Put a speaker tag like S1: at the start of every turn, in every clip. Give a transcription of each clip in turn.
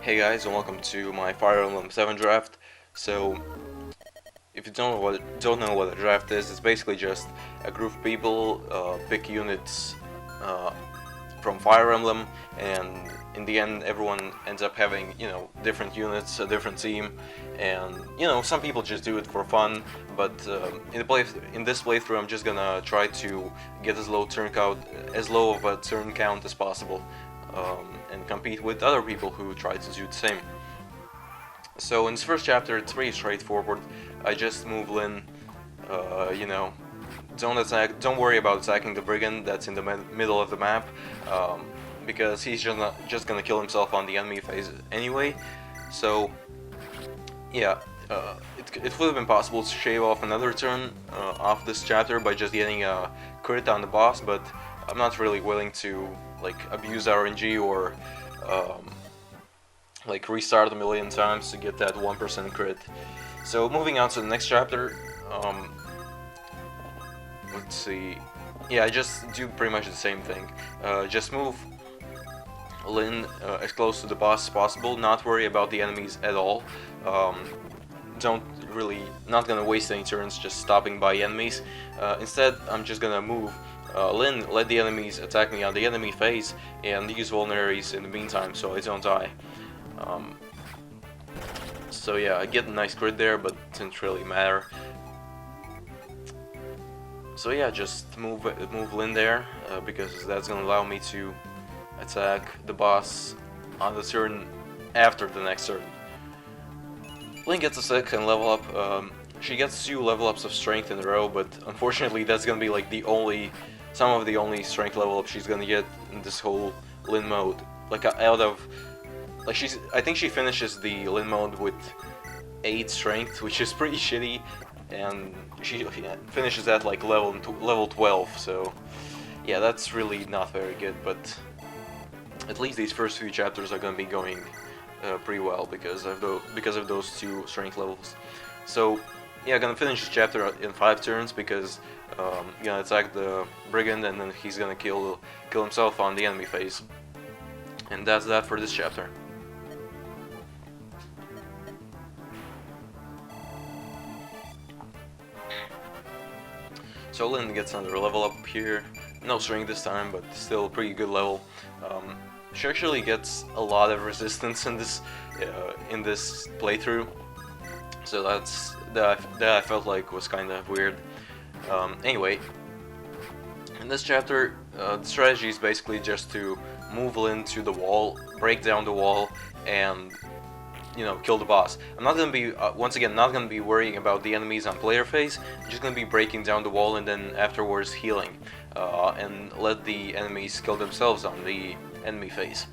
S1: Hey guys, and welcome to my Fire Emblem 7 draft. So, if you don't know what a draft is, it's basically just a group of people pick units uh, from Fire Emblem, and in the end, everyone ends up having different units, a different team, and some people just do it for fun. But in this playthrough, I'm just gonna try to get as low of a turn count as possible. And compete with other people who try to do the same. So in this first chapter, it's pretty straightforward. I just move Lyn, don't worry about attacking the brigand that's in the middle of the map, because he's just gonna kill himself on the enemy phase anyway. So yeah, it would have been possible to shave off another turn off this chapter by just getting a crit on the boss, but I'm not really willing to abuse RNG or restart a million times to get that 1% crit. So moving on to the next chapter, let's see. Yeah, I just do pretty much the same thing. Just move Lyn as close to the boss as possible. Not worry about the enemies at all. Not gonna waste any turns just stopping by enemies. Instead, I'm just gonna move Lyn, let the enemies attack me on the enemy phase, and use vulneraries in the meantime so I don't die. So yeah, I get a nice crit there, but it didn't really matter. So yeah, just move Lyn there, because that's gonna allow me to attack the boss on the turn after the next turn. Lyn gets a second level up. She gets 2 level ups of strength in a row, but unfortunately that's gonna be like some of the only strength level up she's gonna get in this whole Lyn mode. I think she finishes the Lyn mode with 8 strength, which is pretty shitty, and she finishes at like level 12. So yeah, that's really not very good. But at least these first few chapters are gonna be going pretty well because of those 2 strength levels. So yeah, gonna finish this chapter in 5 turns because gonna attack the brigand and then he's gonna kill himself on the enemy phase. And that's that for this chapter. So Lyn gets another level up here. No strength this time, but still a pretty good level. She actually gets a lot of resistance in this playthrough. So that I felt like was kind of weird. Anyway, in this chapter, the strategy is basically just to move Lyn to the wall, break down the wall, and kill the boss. I'm not gonna be once again not gonna be worrying about the enemies on player phase. I'm just gonna be breaking down the wall and then afterwards healing, and let the enemies kill themselves on the enemy phase.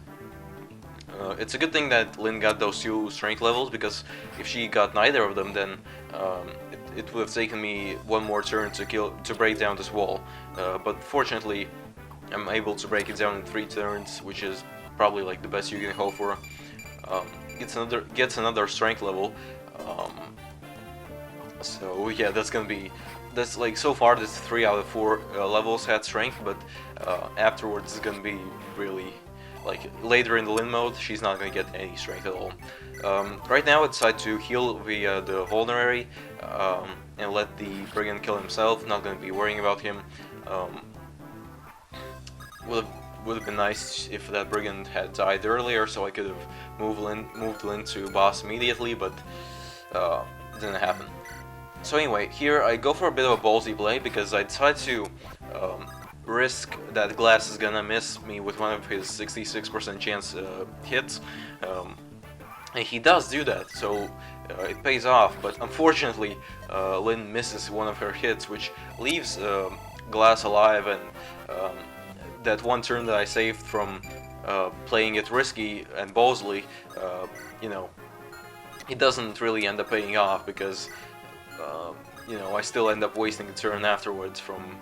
S1: It's a good thing that Lyn got those 2 strength levels, because if she got neither of them, then it would have taken me 1 more turn to break down this wall. But fortunately, I'm able to break it down in 3 turns, which is probably like the best you can hope for. Gets another strength level. So yeah, that's like so far this 3 out of 4 levels had strength, but afterwards it's gonna be really. Like later in the Lyn mode, she's not gonna get any strength at all. Right now I decide to heal via the vulnerary, and let the brigand kill himself. Not gonna be worrying about him. Would have been nice if that brigand had died earlier, so I could have moved Lyn to boss immediately, but didn't happen. So anyway, here I go for a bit of a ballsy play because I decide to risk that Glass is gonna miss me with one of his 66% chance hits, and he does do that, so it pays off. But unfortunately, Lyn misses one of her hits, which leaves Glass alive, and that 1 turn that I saved from playing it risky and ballsly, it doesn't really end up paying off because I still end up wasting a turn afterwards from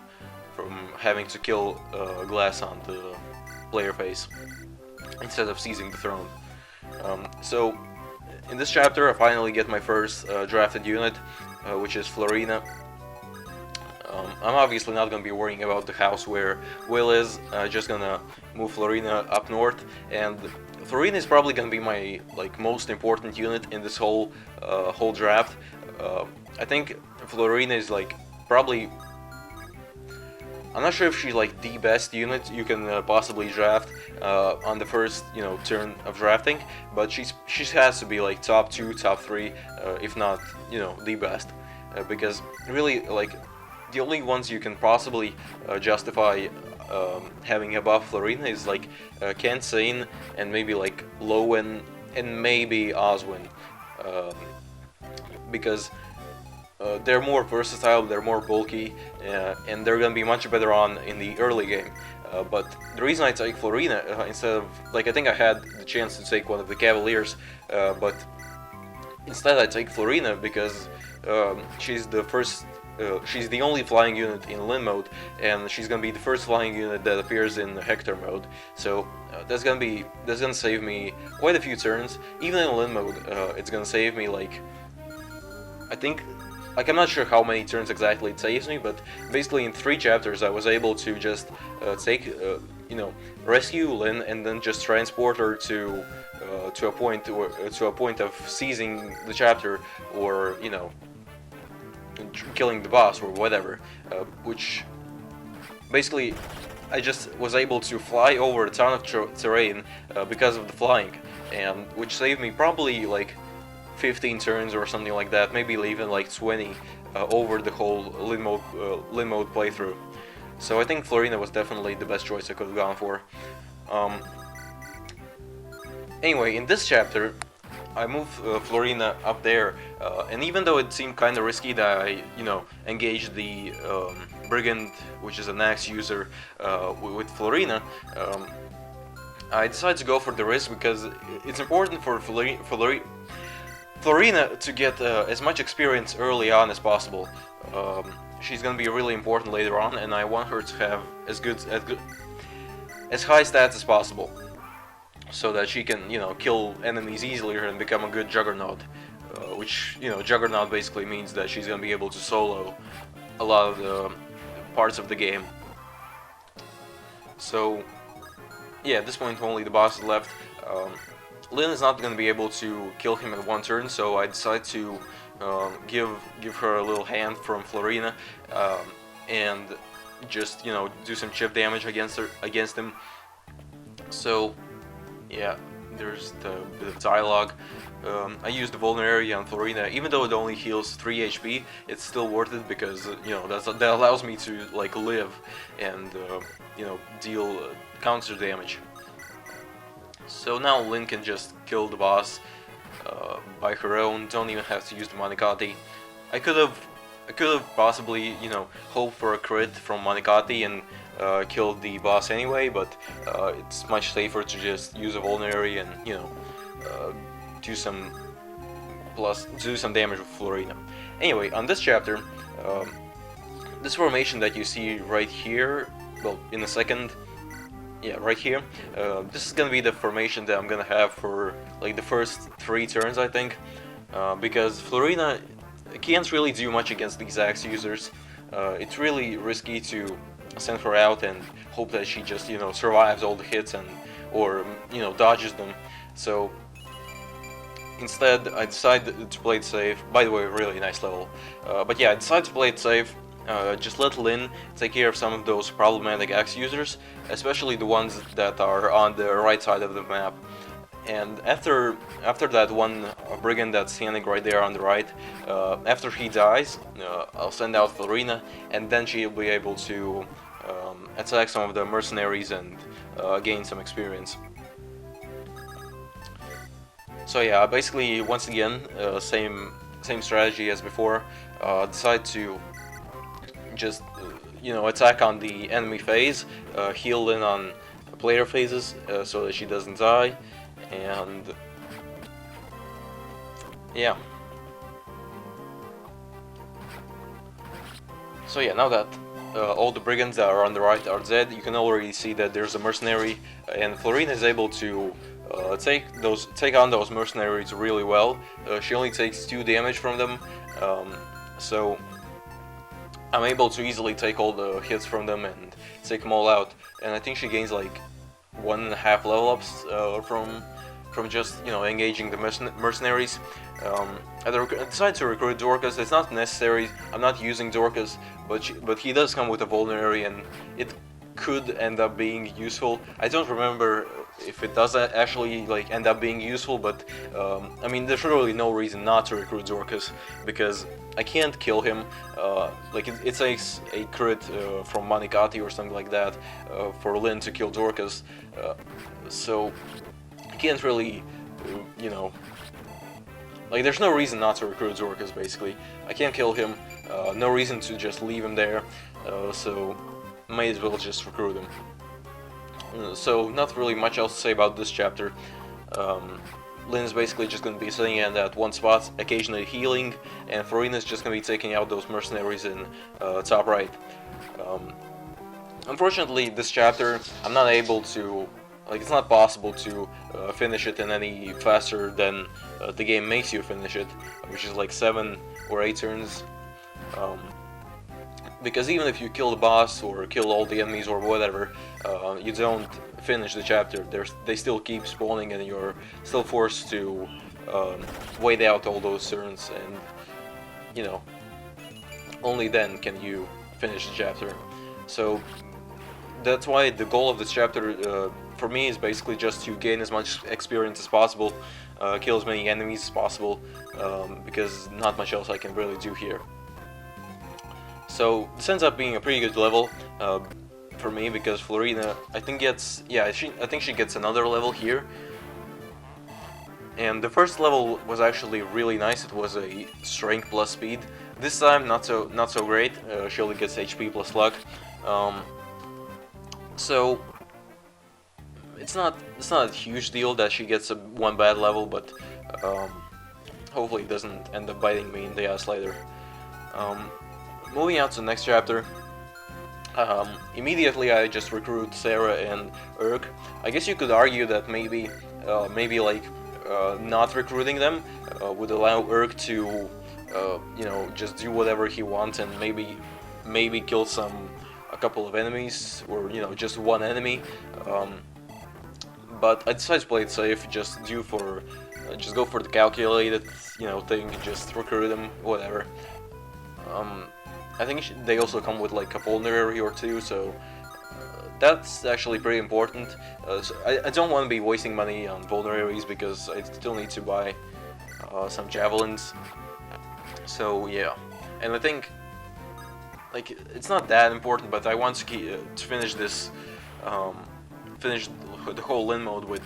S1: having to kill Glass on the player phase instead of seizing the throne. So in this chapter I finally get my first drafted unit, which is Florina. I'm obviously not going to be worrying about the house where Will is, just gonna move Florina up north, and Florina is probably gonna be my most important unit in this whole draft. I think Florina is probably. I'm not sure if she's the best unit you can possibly draft on the first turn of drafting, but she has to be top 2, top 3, if not the best, because really the only ones you can possibly justify having above Florina is Ken Sane and maybe Lowen and maybe Oswin, because they're more versatile, they're more bulky, and they're gonna be much better on in the early game. But the reason I take Florina instead of I think I had the chance to take one of the Cavaliers, but instead I take Florina because she's the first. She's the only flying unit in Lin mode, and she's gonna be the first flying unit that appears in Hector mode. So that's gonna save me quite a few turns. Even in Lin mode, it's gonna save me I think. I'm not sure how many turns exactly it saves me, but basically in 3 chapters I was able to just take, rescue Lin and then just transport her to a point of seizing the chapter, or killing the boss or whatever, which basically I just was able to fly over a ton of terrain because of the flying, and which saved me probably 15 turns or something like that, maybe even 20 over the whole Lin mode playthrough. So I think Florina was definitely the best choice I could have gone for. Anyway, in this chapter, I moved Florina up there, and even though it seemed kind of risky that I, engaged the Brigand, which is an axe user, with Florina, I decided to go for the risk because it's important for Florina to get as much experience early on as possible. She's gonna be really important later on, and I want her to have as high stats as possible, so that she can kill enemies easily and become a good Juggernaut. Which Juggernaut basically means that she's gonna be able to solo a lot of the parts of the game. So yeah, at this point only the boss is left. Lin is not going to be able to kill him in one turn, so I decide to give her a little hand from Florina, and just do some chip damage against him. So yeah, there's the bit of dialogue. I used the vulnerability on Florina, even though it only heals 3 HP. It's still worth it because that allows me to live and deal counter damage. So now Lin can just kill the boss by her own, don't even have to use the Monicati. I could have possibly, hoped for a crit from Monicati and killed the boss anyway, but it's much safer to just use a vulnerary and, do some damage with Florina. Anyway, on this chapter, this formation that you see right here, well, in a second, yeah, right here. This is gonna be the formation that I'm gonna have for the first 3 turns, I think, because Florina can't really do much against these axe users. It's really risky to send her out and hope that she just survives all the hits or dodges them. So instead, I decided to play it safe. By the way, really nice level. But yeah, I decided to play it safe. Just let Lin take care of some of those problematic axe users, especially the ones that are on the right side of the map. And after that one brigand that's standing right there on the right, after he dies, I'll send out Farina, and then she'll be able to attack some of the mercenaries and gain some experience. So yeah, basically once again, same strategy as before. Decide to just attack on the enemy phase, heal in on player phases so that she doesn't die, and yeah. So yeah, now that all the brigands that are on the right are dead, you can already see that there's a mercenary, and Florina is able to take on those mercenaries really well. She only takes 2 damage from them, so I'm able to easily take all the hits from them and take them all out. And I think she gains 1.5 level ups from just, you know, engaging the mercenaries. I decided to recruit Dorcas. It's not necessary. I'm not using Dorcas, but he does come with a vulnerary, and it could end up being useful. I don't remember if it does actually like end up being useful, but I mean, there's really no reason not to recruit Dorcas, because I can't kill him. Like it takes a crit from Manikati or something like that for Lyn to kill Dorcas, so I can't really, you know, like there's no reason not to recruit Dorcas. Basically, I can't kill him. No reason to just leave him there. So might as well just recruit him. So not really much else to say about this chapter. Lyn's basically just going to be sitting in that one spot, occasionally healing, and Farina's just going to be taking out those mercenaries in top right. Unfortunately, this chapter, I'm not able to, like, it's not possible to finish it in any faster than the game makes you finish it, which is like 7 or 8 turns. Because even if you kill the boss or kill all the enemies or whatever, you don't finish the chapter. They still keep spawning, and you're still forced to wait out all those turns, and you know, only then can you finish the chapter. So that's why the goal of this chapter for me is basically just to gain as much experience as possible, kill as many enemies as possible, because not much else I can really do here. So this ends up being a pretty good level for me, because Florina, I think gets, yeah, I think she gets another level here. And the first level was actually really nice. It was a strength plus speed. This time not so great. She only gets HP plus luck. So it's not a huge deal that she gets one bad level, but hopefully it doesn't end up biting me in the ass later. Moving on to the next chapter, immediately I just recruit Sarah and Urk. I guess you could argue that maybe like not recruiting them would allow Urk to, you know, just do whatever he wants, and maybe kill a couple of enemies, or you know, just one enemy. But I decided to play it safe. Just go for the calculated, you know, thing. Just recruit them, whatever. I think they also come with like a vulnerary or two, so that's actually pretty important. So I don't want to be wasting money on vulneraries, because I still need to buy some javelins. So yeah, and I think like it's not that important, but I want to finish this, finish the whole Lyn mode with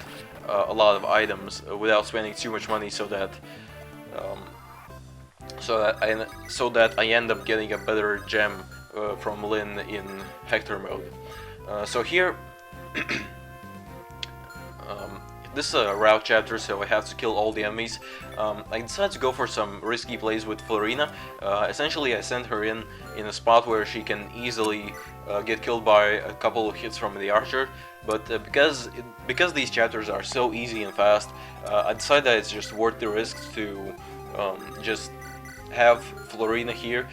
S1: a lot of items without spending too much money, so that I end up getting a better gem from Lyn in Hector mode. So here, this is a route chapter, so I have to kill all the enemies. I decided to go for some risky plays with Florina. Essentially, I sent her in a spot where she can easily get killed by a couple of hits from the archer. But because these chapters are so easy and fast, I decided that it's just worth the risk to just have Florina here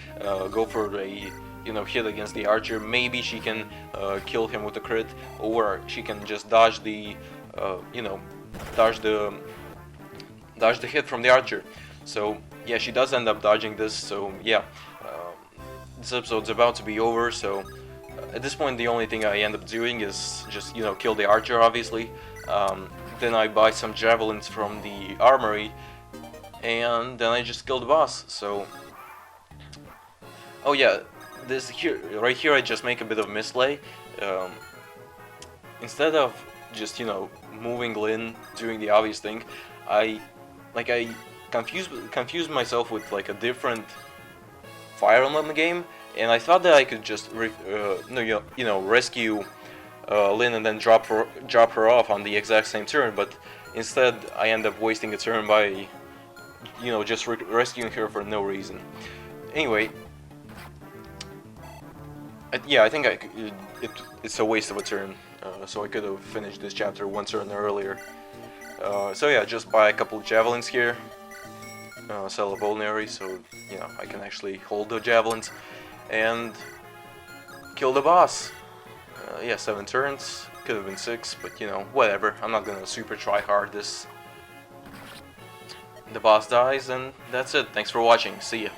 S1: go for a, you know, hit against the archer. Maybe she can kill him with a crit, or she can just dodge the you know, dodge the hit from the archer. So yeah, she does end up dodging this. So yeah, this episode's about to be over. So at this point, the only thing I end up doing is just, you know, kill the archer, obviously. Then I buy some javelins from the armory, and then I just kill the boss. So, oh yeah, right here I just make a bit of mislay. Instead of just, you know, moving Lyn, doing the obvious thing, I confused myself with like a different Fire Emblem game, and I thought that I could just rescue Lyn and then drop her off on the exact same turn, but instead I end up wasting a turn by, you know, just rescuing her for no reason. Anyway, yeah, I think it's a waste of a turn, so I could have finished this chapter one turn earlier. So yeah, just buy a couple of javelins here, sell a vulnerary, so you know I can actually hold the javelins, and kill the boss. Yeah, 7 turns, could have been 6, but you know, whatever. I'm not gonna super try hard this the boss dies, and that's it. Thanks for watching. See ya.